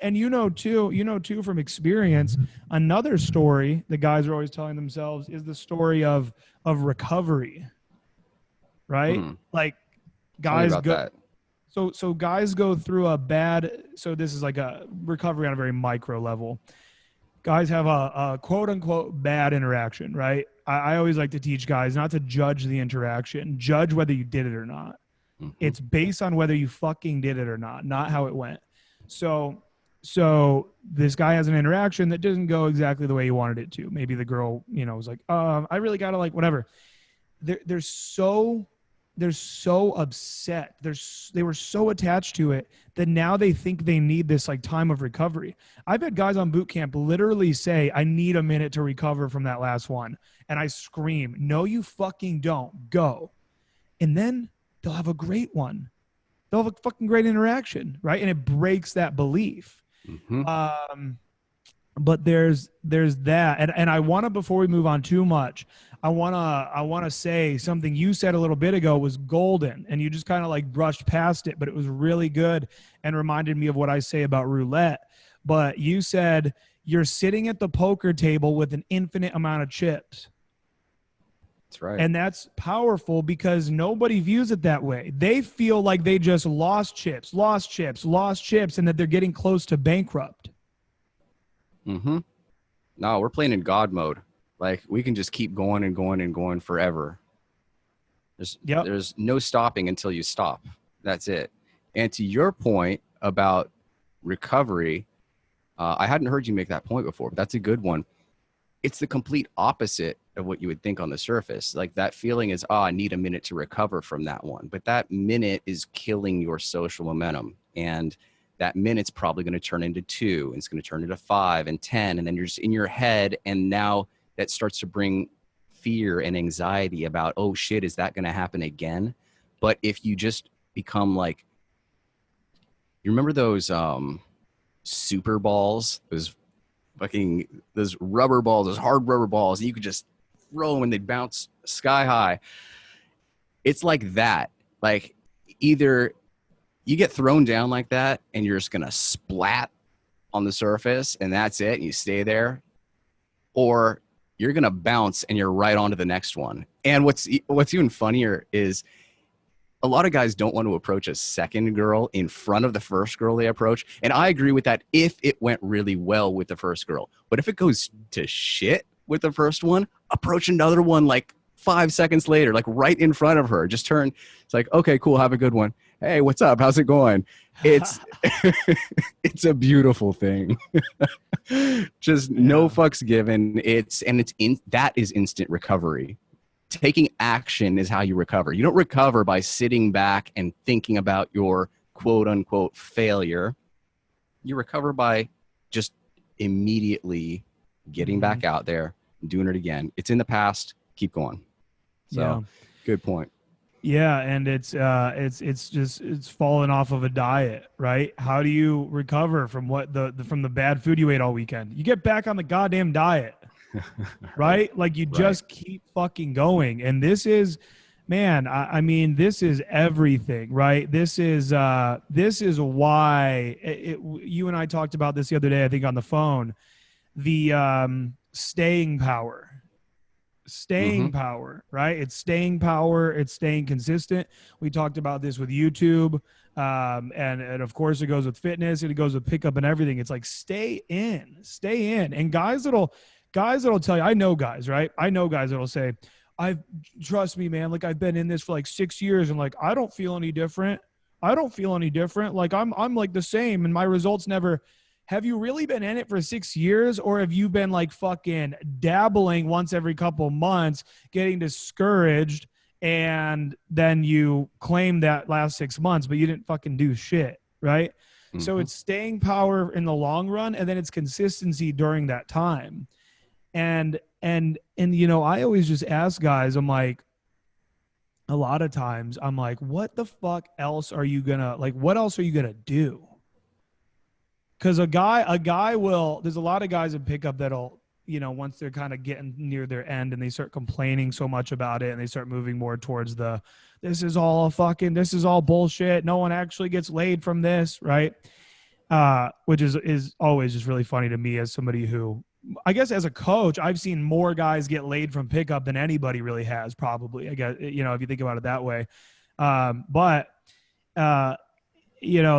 and you know too from experience, another story the guys are always telling themselves is the story of recovery, right? Hmm. Like Tell me guys about go that. so guys go through a bad, so this is like a recovery on a very micro level. Guys have a quote unquote bad interaction, right? I always like to teach guys not to judge the interaction, judge whether you did it or not. Hmm. It's based on whether you fucking did it or not how it went. So so this guy has an interaction that doesn't go exactly the way he wanted it to. Maybe the girl, was like, I really gotta like whatever. They're so upset. They were so attached to it that now they think they need this like time of recovery. I've had guys on boot camp literally say, I need a minute to recover from that last one. And I scream, no, you fucking don't. Go. And then they'll have a great one. They'll have a fucking great interaction, right? And it breaks that belief. Hmm. Um, but there's that, and I want to, before we move on too much, I want to say something you said a little bit ago was golden, and you just kind of like brushed past it, but it was really good and reminded me of what I say about roulette. But you said you're sitting at the poker table with an infinite amount of chips. That's right. And that's powerful because nobody views it that way. They feel like they just lost chips, and that they're getting close to bankrupt. Hmm. No, we're playing in God mode. Like we can just keep going and going and going forever. There's Yep. there's no stopping until you stop. That's it. And to your point about recovery, I hadn't heard you make that point before, but that's a good one. It's the complete opposite of what you would think on the surface. Like that feeling is, I need a minute to recover from that one. But that minute is killing your social momentum. And that minute's probably going to turn into 2, and it's going to turn into 5 and 10. And then you're just in your head. And now that starts to bring fear and anxiety about, oh shit, is that going to happen again? But if you just become like, you remember those super balls, those rubber balls, those hard rubber balls, and you could just throw them and they'd bounce sky high. It's like that. Like either you get thrown down like that and you're just gonna splat on the surface and that's it, and you stay there, or you're gonna bounce and you're right on to the next one. And what's even funnier is a lot of guys don't want to approach a second girl in front of the first girl they approach. And I agree with that if it went really well with the first girl. But if it goes to shit with the first one, approach another one like 5 seconds later, like right in front of her. Just turn. It's like, okay, cool. Have a good one. Hey, what's up? How's it going? It's it's a beautiful thing. Just no Yeah. fucks given. That is instant recovery. Taking action is how you recover. You don't recover by sitting back and thinking about your quote unquote failure. You recover by just immediately getting Mm-hmm. back out there and doing it again. It's in the past. Keep going. Yeah. So good point. Yeah, and it's falling off of a diet, right? How do you recover from what from the bad food you ate all weekend? You get back on the goddamn diet, Right. right? Like you Right. just keep fucking going. And this is, man, I mean, this is everything, right? This is why you and I talked about this the other day, I think on the phone, the Mm-hmm. staying power, right? It's staying power. It's staying consistent. We talked about this with YouTube. And of course it goes with fitness and it goes with pickup and everything. It's like, stay in. And guys that'll tell you, I know guys, right? I know guys that'll say, trust me, man. Like I've been in this for like 6 years and like, I don't feel any different. Like I'm like the same and my results never. Have you really been in it for 6 years, or have you been like fucking dabbling once every couple months, getting discouraged, and then you claim that last 6 months, but you didn't fucking do shit, right? So Mm-hmm. it's staying power in the long run, and then it's consistency during that time. And I always just ask guys, I'm like, a lot of times, I'm like, what the fuck else are you gonna like? What else are you gonna do? Because a guy will, there's a lot of guys in pickup that'll, once they're kind of getting near their end and they start complaining so much about it and they start moving more towards this is all bullshit, no one actually gets laid from this, right? which is always just really funny to me as somebody who, I guess, as a coach, I've seen more guys get laid from pickup than anybody really has. Probably, I guess, if you think about it that way. But uh, I'm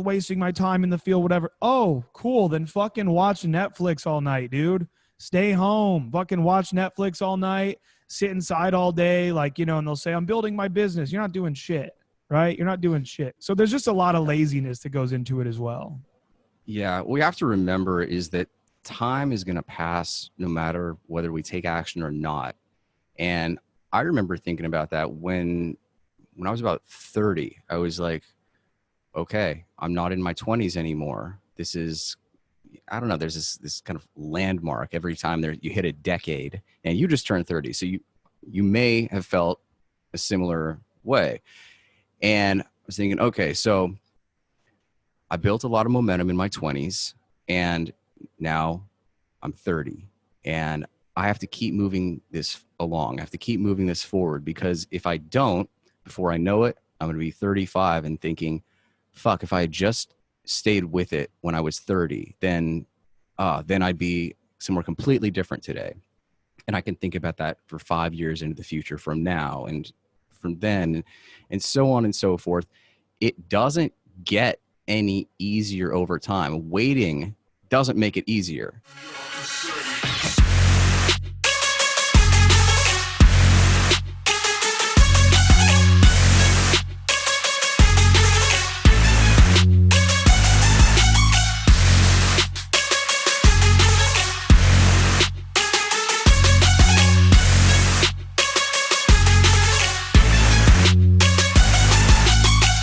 wasting my time in the field, whatever. Oh, cool. Then fucking watch Netflix all night, dude. Stay home, fucking watch Netflix all night, sit inside all day. Like, and they'll say, I'm building my business. You're not doing shit, right? You're not doing shit. So there's just a lot of laziness that goes into it as well. Yeah, what we have to remember is that time is going to pass no matter whether we take action or not. And I remember thinking about that when I was about 30. I was like, okay, I'm not in my 20s anymore. This is, I don't know, there's this kind of landmark every time there you hit a decade, and you just turned 30. So you may have felt a similar way. And I was thinking, okay, so I built a lot of momentum in my 20s, and now I'm 30, and I have to keep moving this along. I have to keep moving this forward, because if I don't, before I know it, I'm going to be 35 and thinking, fuck, if I had just stayed with it when I was 30, then I'd be somewhere completely different today. And I can think about that for 5 years into the future from now and from then, and so on and so forth. It doesn't get any easier over time. Waiting doesn't make it easier.